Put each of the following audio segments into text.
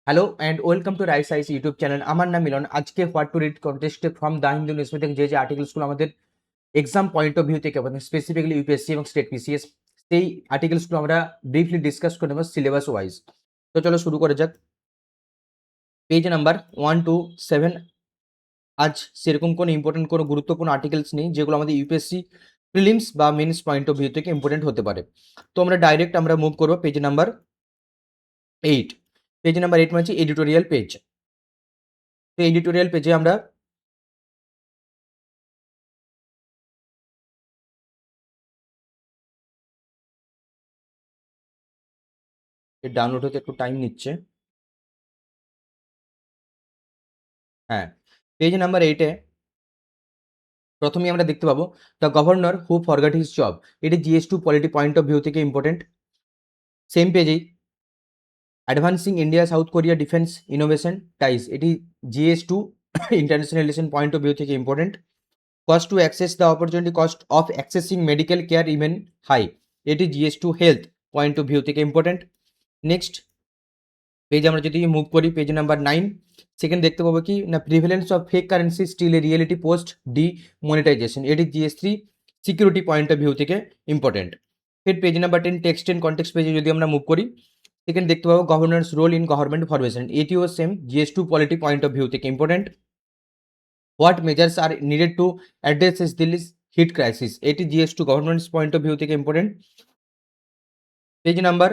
Hello and welcome to rice ice YouTube channel. আমার নাম মিলন। আজকে হোয়াট টু রিড কন্টেস্টে ফ্রম দ্য হিন্দু নিউজ থেকে যে আর্টিকেলসগুলো আমাদের এক্সাম পয়েন্ট অফ ভিউ থেকে স্পেসিফিক্যালি ইউপিএসসি এবং স্টেট পিসিএস, সেই আর্টিকেলসগুলো আমরা ব্রিফলি ডিসকাস করে নেবো সিলেবাস ওয়াইজ। তো চলো শুরু করে যাক। Page number 1 to 7। আজ সেরকম কোনো ইম্পর্টেন্ট কোনো গুরুত্বপূর্ণ আর্টিকেলস নেই যেগুলো আমাদের ইউপিএসসি প্রিলিমস বা মেন্স পয়েন্ট অফ ভিউ থেকে ইম্পর্টেন্ট হতে পারে। তো আমরা মুভ করবো পেজ নাম্বার 8। পেজ নাম্বার 8 মানে হচ্ছে এডিটোরিয়াল পেজ। তো এডিটোরিয়াল পেজে আমরা ডাউনলোড হতে একটু টাইম নিচ্ছে। হ্যাঁ, পেজ নাম্বার 8-এ প্রথমেই আমরা দেখতে পাবো the governor who forgot his job. এটি GS two polity point of view থেকে ইম্পর্টেন্ট। সেম পেজেই advancing India South Korea defence innovation ties, এটি GS two international relation point of view থেকে important. Cost to access the opportunity cost of accessing medical care even high, এটি GS two health point of view থেকে important. Next page আমরা যদি move করি page number 9, সেখানে দেখতে পাবো কি না prevalence of fake currency still a reality post demonetization, এটি জিএস3 সিকিউরিটি পয়েন্ট অফ ভিউ থেকে ইম্পর্টেন্ট। ফির page number 10 text and context পেজে যদি আমরা মুভ করি সেখানে দেখতে পাবো governor's role in government formation, এটিও same GS two polity point of view থেকে important. What measures are needed to address Delhi's heat crisis, এটি GS two governments point of view থেকে important. Page number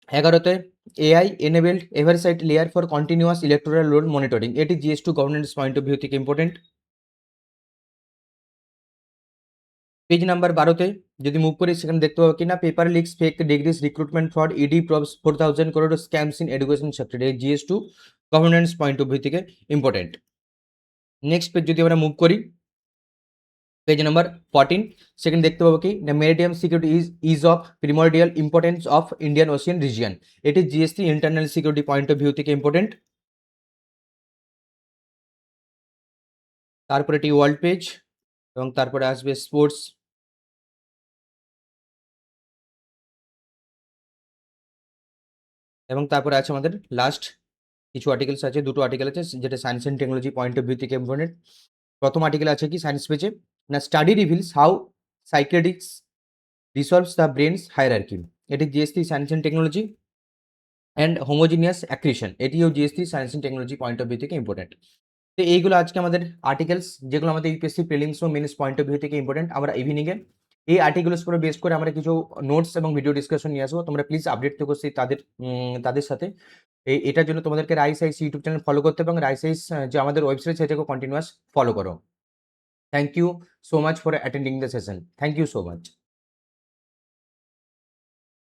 11-তে AI enabled oversight layer for continuous electoral roll monitoring, এটি GS two governance point of view থেকে important. Page number 12-তে যদি move করি সেখানে দেখতে পাবো কিনা paper leaks fake degrees recruitment fraud ED probes 4000 crore scams in education sector, এই GS two governance point of view থেকে ইম্পর্টেন্ট। নেক্সট পেজ যদি আমরা মুভ করি পেজ নাম্বার 14, সেখানে দেখতে পাবো কি the maritime security is of primordial importance of Indian Ocean region, এটি GST internal security point of view থেকে ইম্পর্টেন্ট। তারপরে এটি ওয়ার্ল্ড পেজ এবং তারপরে আসবে স্পোর্টস এবং তারপরে আছে আমাদের লাস্ট কিছু আর্টিকেলস আছে, দুটো আর্টিকেল আছে যেটা science and technology point of view থেকে ইম্পর্টেন্ট। প্রথম আর্টিকেল আছে কি সায়েন্স পেজে না study reveals how psychedelics resolves the brain's hierarchy, এটি GST science and technology and homogeneous accretion, এটিও GST science and technology point of view থেকে important. তো এইগুলো আজকে আমাদের আর্টিকেলস যেগুলো আমাদের ইউপিএসসি প্রিলিমস ও মেন্স পয়েন্ট অফ ভিউ থেকে ইম্পর্টেন্ট। আমরা ইভিনিংয়ে এই আর্টিকেলস করে বেস করে আমরা কিছু নোটস এবং ভিডিও ডিসকাশন নিয়ে আসবো। তোমরা প্লিজ আপডেট থেকো সেই তাদের সাথে। এটার জন্য তোমাদেরকে রাইস আইস ইউটিউব চ্যানেল ফলো করতে হবে এবং রাইস আইস যে আমাদের ওয়েবসাইট সেটাকে কন্টিনিউয়াস ফলো করো। Thank you so much for attending the session. Thank you so much.